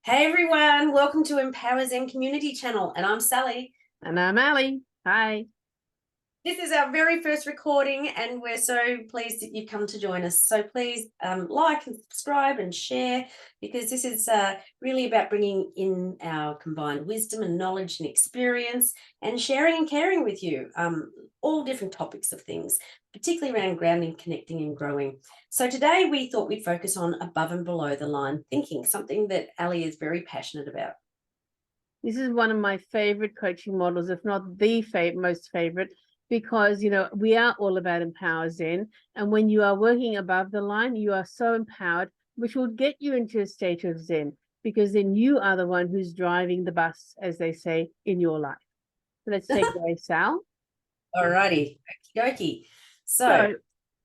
Hey everyone, welcome to EmpowerZen Community Channel, and I'm Sally. And I'm Ali. Hi. This is our very first recording, and we're so pleased that you've come to join us. So please like and subscribe and share, because this is really about bringing in our combined wisdom and knowledge and experience and sharing and caring with you all different topics of things, particularly around grounding, connecting and growing. So today we thought we'd focus on above and below the line thinking, something that Ali is very passionate about. This is one of my favorite coaching models, if not the most favorite, because, we are all about Empower Zen. And when you are working above the line, you are so empowered, which will get you into a state of Zen, because then you are the one who's driving the bus, as they say, in your life. So let's take it away, Sal. Alrighty, okie dokie. So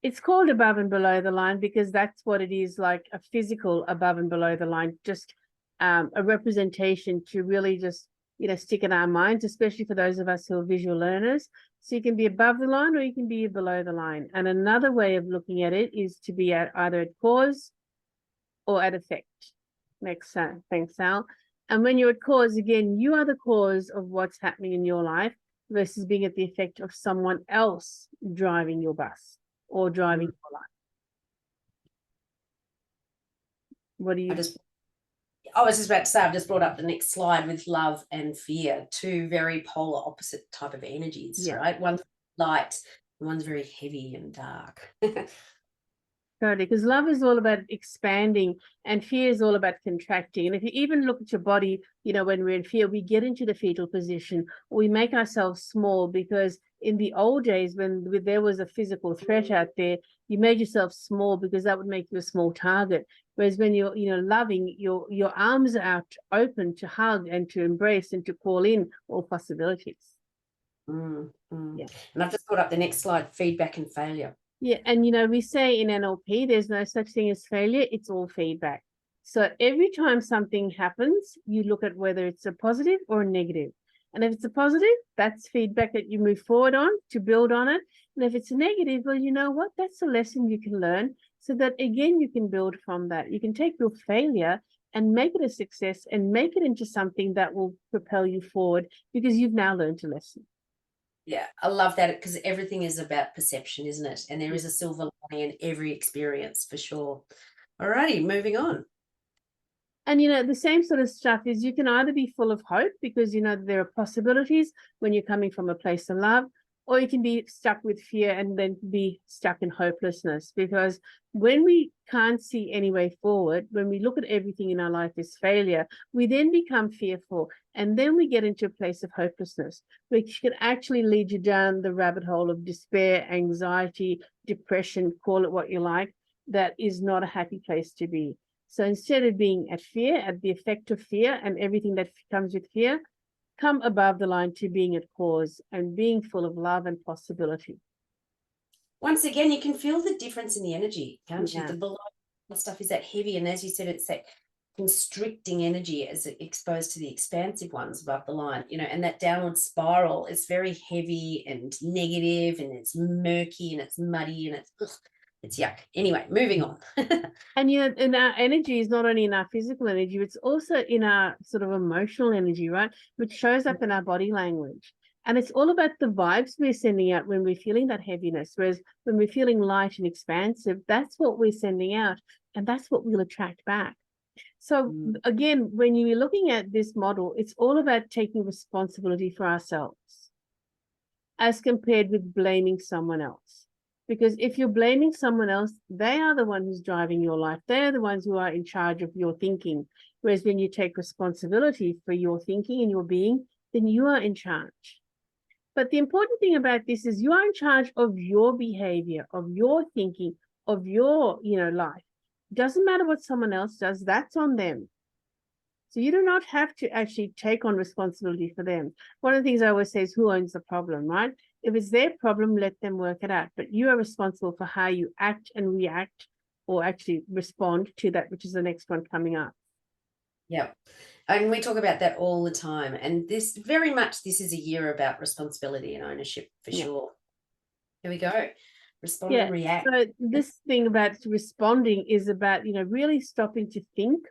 it's called above and below the line because that's what it is, like a physical above and below the line, just a representation to really just, stick in our minds, especially for those of us who are visual learners. So you can be above the line or you can be below the line. And another way of looking at it is to be at either at cause or at effect. Makes sense. Thanks, Sal. And when you're at cause, again, you are the cause of what's happening in your life versus being at the effect of someone else driving your bus or driving your life. What do you? I was just about to say, I've just brought up the next slide with love and fear, two very polar opposite type of energies, right? One's light, and one's very heavy and dark. Totally, because love is all about expanding and fear is all about contracting. And if you even look at your body, when we're in fear, we get into the fetal position, or we make ourselves small, because in the old days, when there was a physical threat out there, you made yourself small because that would make you a small target. Whereas when you're, loving, your arms are out open to hug and to embrace and to call in all possibilities. Yeah. And I've just brought up the next slide, feedback and failure. Yeah, and we say in NLP, there's no such thing as failure, it's all feedback. So every time something happens, you look at whether it's a positive or a negative. And if it's a positive, that's feedback that you move forward on to build on it. And if it's a negative, well, you know what? That's a lesson you can learn so that, again, you can build from that. You can take your failure and make it a success and make it into something that will propel you forward because you've now learned a lesson. Yeah, I love that, because everything is about perception, isn't it? And there is a silver lining in every experience for sure. All righty, moving on. And, the same sort of stuff is you can either be full of hope because, there are possibilities when you're coming from a place of love, or you can be stuck with fear and then be stuck in hopelessness. Because when we can't see any way forward, when we look at everything in our life as failure, we then become fearful. And then we get into a place of hopelessness, which can actually lead you down the rabbit hole of despair, anxiety, depression, call it what you like. That is not a happy place to be. So instead of being at fear, at the effect of fear and everything that comes with fear, come above the line to being at cause and being full of love and possibility. Once again, you can feel the difference in the energy, can't you? The below stuff is that heavy, and as you said, it's that constricting energy as exposed to the expansive ones above the line, and that downward spiral is very heavy and negative, and it's murky and it's muddy and it's yuck. Anyway, moving on. And and our energy is not only in our physical energy, it's also in our sort of emotional energy, right? Which shows up in our body language. And it's all about the vibes we're sending out when we're feeling that heaviness. Whereas when we're feeling light and expansive, that's what we're sending out. And that's what we'll attract back. So again, when you're looking at this model, it's all about taking responsibility for ourselves as compared with blaming someone else. Because if you're blaming someone else, they are the one who's driving your life. They're the ones who are in charge of your thinking. Whereas when you take responsibility for your thinking and your being, then you are in charge. But the important thing about this is you are in charge of your behavior, of your thinking, of your, life. It doesn't matter what someone else does, that's on them. So you do not have to actually take on responsibility for them. One of the things I always say is who owns the problem, right? If it's their problem, let them work it out. But you are responsible for how you act and react or actually respond to that, which is the next one coming up. Yeah. And we talk about that all the time. And this is a year about responsibility and ownership for sure. Here we go. Respond and react. So this thing about responding is about, really stopping to think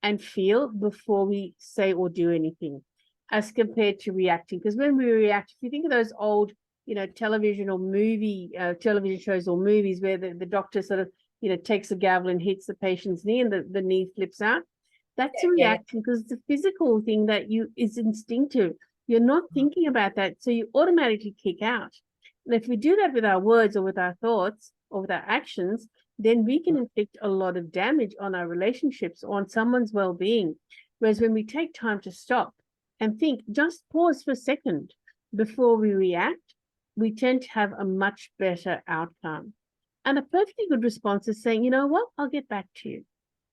and feel before we say or do anything, as compared to reacting. Because when we react, if you think of those old, television or television shows or movies where the doctor sort of, takes a gavel and hits the patient's knee and the knee flips out, that's a Yeah. reaction because it's a physical thing that is instinctive. You're not thinking about that, so you automatically kick out. And if we do that with our words or with our thoughts or with our actions, then we can inflict a lot of damage on our relationships or on someone's well-being. Whereas when we take time to stop and think, just pause for a second before we react, we tend to have a much better outcome. And a perfectly good response is saying, you know what, I'll get back to you.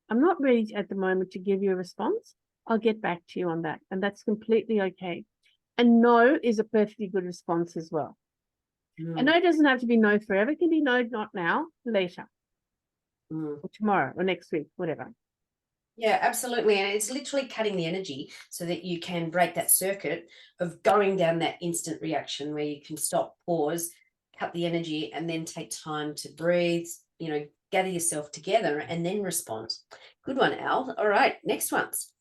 I'm not ready at the moment to give you a response. I'll get back to you on that. And that's completely okay. And no is a perfectly good response as well. And no doesn't have to be no forever. It can be no, not now, later, or tomorrow, or next week, whatever. Yeah, absolutely. And it's literally cutting the energy so that you can break that circuit of going down that instant reaction where you can stop, pause, cut the energy, and then take time to breathe, gather yourself together and then respond. Good one, Al. All right, next ones.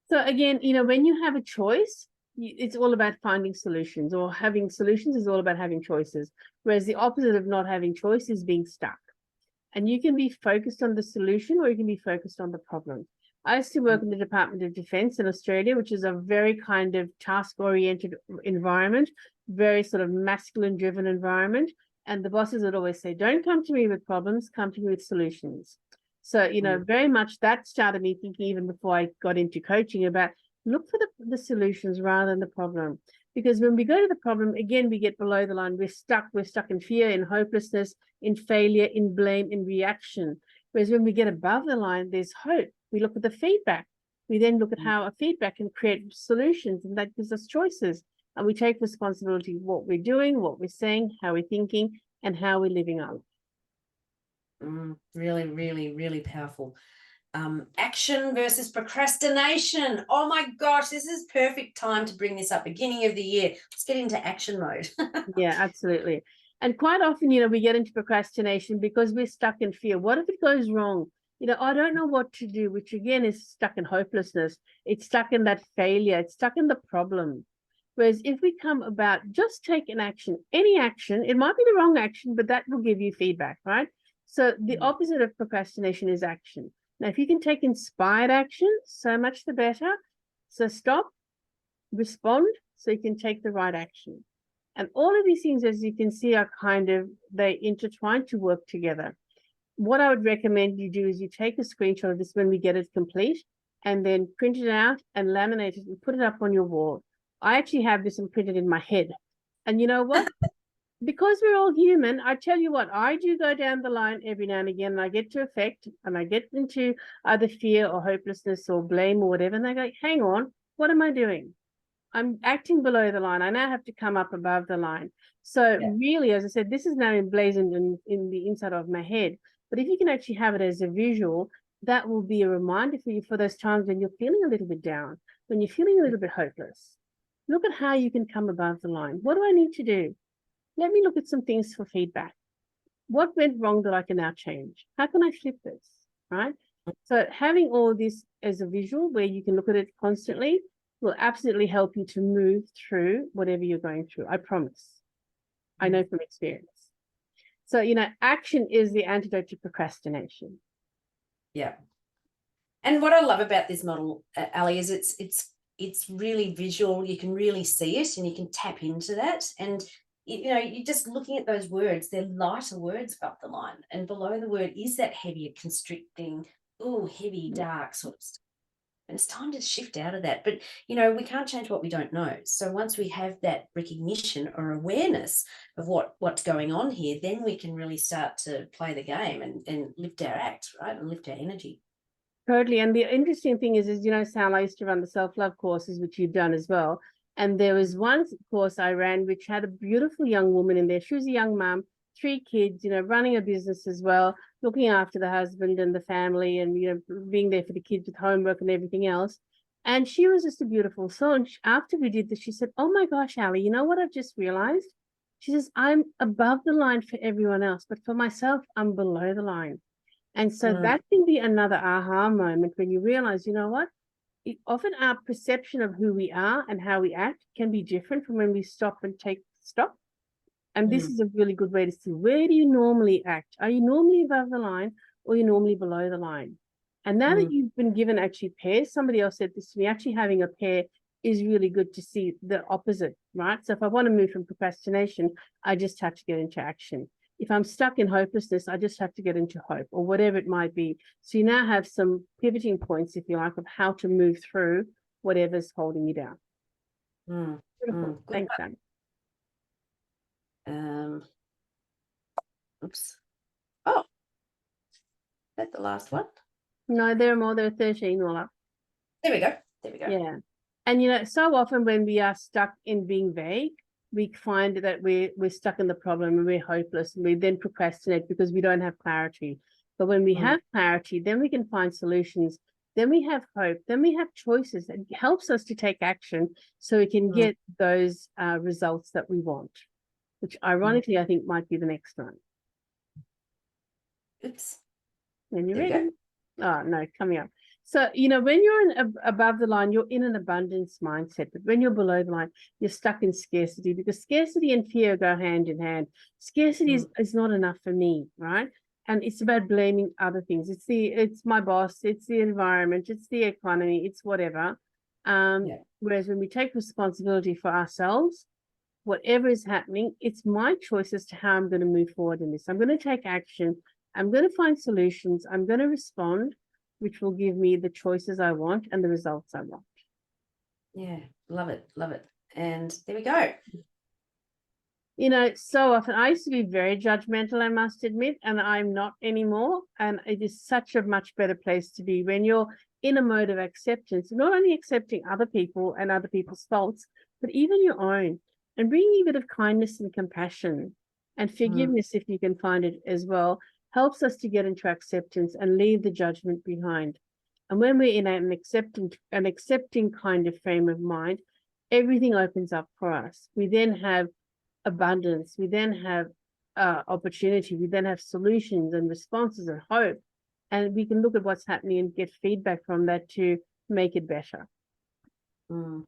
So again, when you have a choice, it's all about finding solutions, or having solutions is all about having choices. Whereas the opposite of not having choice is being stuck. And you can be focused on the solution or you can be focused on the problem. I used to work in the Department of Defense in Australia, which is a very kind of task-oriented environment, very sort of masculine-driven environment. And the bosses would always say, don't come to me with problems, come to me with solutions. So, very much that started me thinking, even before I got into coaching, about look for the solutions rather than the problem. Because when we go to the problem, again, we get below the line. We're stuck in fear, in hopelessness, in failure, in blame, in reaction. Whereas when we get above the line, there's hope. We look at the feedback. We then look at how a feedback can create solutions, and that gives us choices. And we take responsibility for what we're doing, what we're saying, how we're thinking, and how we're living our life. Really, really, really powerful. Action versus procrastination. Oh my gosh, this is perfect time to bring this up. Beginning of the year. Let's get into action mode. Yeah, absolutely. And quite often, we get into procrastination because we're stuck in fear. What if it goes wrong? I don't know what to do, which again is stuck in hopelessness. It's stuck in that failure. It's stuck in the problem. Whereas if we come about, just take an action, any action, it might be the wrong action, but that will give you feedback, right? So the opposite of procrastination is action. Now, if you can take inspired action, so much the better. So stop, respond, so you can take the right action. And all of these things, as you can see, are they intertwine to work together. What I would recommend you do is you take a screenshot of this when we get it complete, and then print it out and laminate it and put it up on your wall. I actually have this imprinted in my head. And you know what? Because we're all human, I tell you what, I do go down the line every now and again, and I get to affect, and I get into either fear or hopelessness or blame or whatever, and I go, hang on, what am I doing? I'm acting below the line. I now have to come up above the line. So really, as I said, this is now emblazoned in the inside of my head. But if you can actually have it as a visual, that will be a reminder for you for those times when you're feeling a little bit down, when you're feeling a little bit hopeless. Look at how you can come above the line. What do I need to do? Let me look at some things for feedback. What went wrong that I can now change? How can I flip this, right? So having all this as a visual where you can look at it constantly will absolutely help you to move through whatever you're going through. I promise. I know from experience. So, action is the antidote to procrastination. Yeah. And what I love about this model, Ali, is it's really visual. You can really see it and you can tap into that. And, you're just looking at those words. They're lighter words above the line. And below the word is that heavier, constricting, heavy, dark sort of stuff. And it's time to shift out of that. But, we can't change what we don't know. So once we have that recognition or awareness of what's going on here, then we can really start to play the game and lift our act, right? And lift our energy. Totally. And the interesting thing is, Sal, I used to run the self-love courses, which you've done as well. And there was one course I ran, which had a beautiful young woman in there. She was a young mom, 3 kids, running a business as well, looking after the husband and the family and, being there for the kids with homework and everything else. And she was just a beautiful soul. And after we did this, she said, oh my gosh, Ali, you know what I've just realized? She says, I'm above the line for everyone else, but for myself, I'm below the line. And so that can be another aha moment when you realize, you know what? Often our perception of who we are and how we act can be different from when we stop and take stock. And this is a really good way to see, where do you normally act? Are you normally above the line, or are you normally below the line? And now that you've been given actually pairs, somebody else said this to me, actually having a pair is really good to see the opposite, right? So if I want to move from procrastination, I just have to get into action. If I'm stuck in hopelessness, I just have to get into hope, or whatever it might be. So you now have some pivoting points, if you like, of how to move through whatever's holding you down. Beautiful. Thanks, Dan. Oops. Oh, is that the last one? No, there are more. There are 13 all up. There we go. There we go. Yeah. And, you know, so often when we are stuck in being vague, we find that we're stuck in the problem and we're hopeless, and we then procrastinate because we don't have clarity. But when we have clarity, then we can find solutions. Then we have hope. Then we have choices. It helps us to take action so we can get those results that we want, which ironically I think might be the next one. Oops. When you're ready. Oh, no, coming up. So, you know, when you're above the line, you're in an abundance mindset. But when you're below the line, you're stuck in scarcity, because scarcity and fear go hand in hand. Scarcity is not enough for me, right? And it's about blaming other things. It's my boss, it's the environment, it's the economy, it's whatever. Whereas when we take responsibility for ourselves, whatever is happening, it's my choice as to how I'm going to move forward in this. I'm going to take action. I'm going to find solutions. I'm going to respond, which will give me the choices I want and the results I want. Yeah, love it, love it. And there we go. You know, so often I used to be very judgmental, I must admit, and I'm not anymore. And it is such a much better place to be when you're in a mode of acceptance, not only accepting other people and other people's faults, but even your own, and bringing a bit of kindness and compassion and forgiveness, if you can find it as well, helps us to get into acceptance and leave the judgment behind. And when we're in an accepting kind of frame of mind, everything opens up for us. We then have abundance. We then have opportunity. We then have solutions and responses and hope. And we can look at what's happening and get feedback from that to make it better. I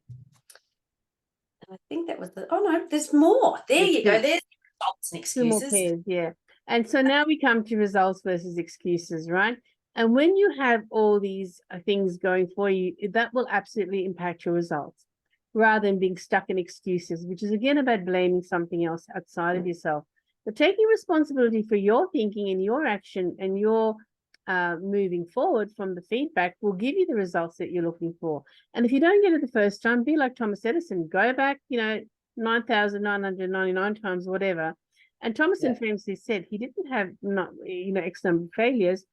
think that was oh no, there's more. There you go. There's results and excuses. 2 more pairs, yeah. And so now we come to results versus excuses, right? And when you have all these things going for you, that will absolutely impact your results, rather than being stuck in excuses, which is again about blaming something else outside of yourself. But taking responsibility for your thinking and your action and your moving forward from the feedback will give you the results that you're looking for. And if you don't get it the first time, be like Thomas Edison, go back, 9,999 times, whatever. And Thomas famously said he didn't have X number of failures.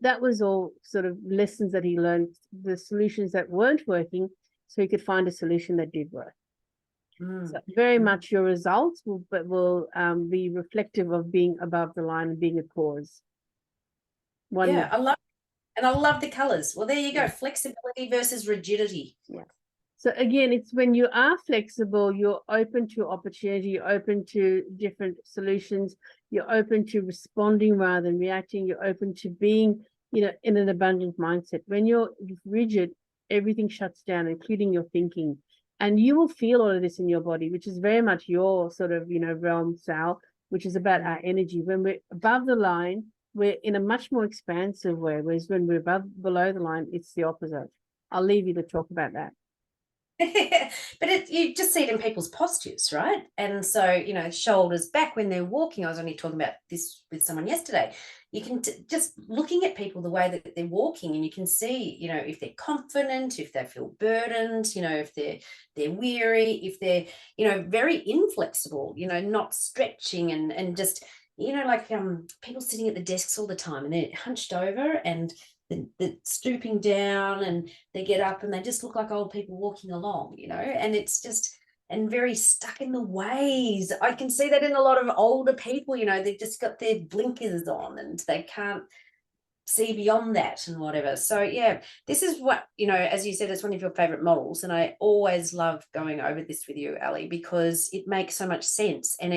That was all sort of lessons that he learned, the solutions that weren't working, so he could find a solution that did work. So very much your results will be reflective of being above the line and being a cause. I love the colors. Well, there you go. Flexibility versus rigidity. Yeah. So again, it's when you are flexible, you're open to opportunity, you're open to different solutions, you're open to responding rather than reacting, you're open to being, in an abundant mindset. When you're rigid, everything shuts down, including your thinking. And you will feel all of this in your body, which is very much your sort of, realm, Sal, which is about our energy. When we're above the line, we're in a much more expansive way, whereas when we're below the line, it's the opposite. I'll leave you to talk about that. But you just see it in people's postures, right? And so, shoulders back when they're walking. I was only talking about this with someone yesterday. You can just looking at people the way that they're walking, and you can see, if they're confident, if they feel burdened, if they're weary, if they're, very inflexible, not stretching and just, like people sitting at the desks all the time and they're hunched over and the stooping down, and they get up and they just look like old people walking along, and it's just, and very stuck in the ways. I can see that in a lot of older people, they've just got their blinkers on and they can't see beyond that and whatever. So this is what, as you said, it's one of your favorite models, and I always love going over this with you, Ali, because it makes so much sense, and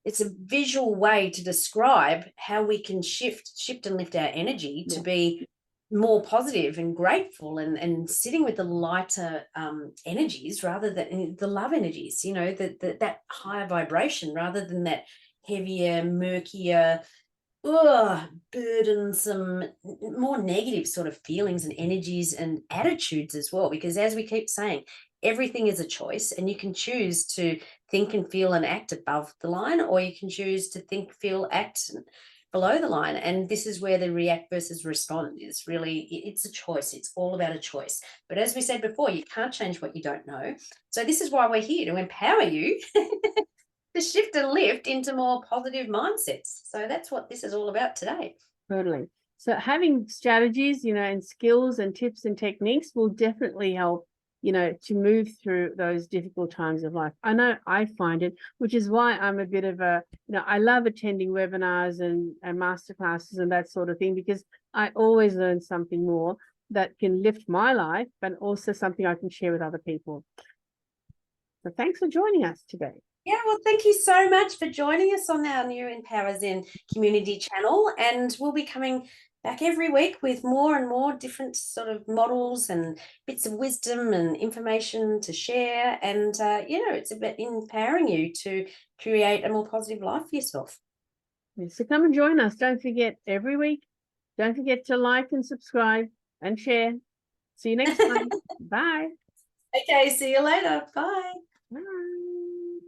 it's a visual way to describe how we can shift and lift our energy to be more positive and grateful and sitting with the lighter energies rather than the love energies, you know, that higher vibration rather than that heavier, murkier, burdensome, more negative sort of feelings and energies and attitudes as well. Because as we keep saying, everything is a choice, and you can choose to think and feel and act above the line, or you can choose to think, feel, act below the line. And this is where the react versus respond is really, it's a choice. It's all about a choice. But as we said before, you can't change what you don't know. So this is why we're here, to empower you to shift and lift into more positive mindsets. So that's what this is all about today. Totally. So having strategies, you know, and skills and tips and techniques will definitely help, you know, to move through those difficult times of life. I know I find it, which is why I'm a bit of a, you know, I love attending webinars and masterclasses and that sort of thing, because I always learn something more that can lift my life, but also something I can share with other people. So thanks for joining us today. Yeah, well, thank you so much for joining us on our new EmpowerZen Community Channel. And we'll be coming back every week with more and more different sort of models and bits of wisdom and information to share. And, you know, it's about empowering you to create a more positive life for yourself. So come and join us. Don't forget, every week, don't forget to like and subscribe and share. See you next time. Bye. Okay, see you later. Bye. Bye.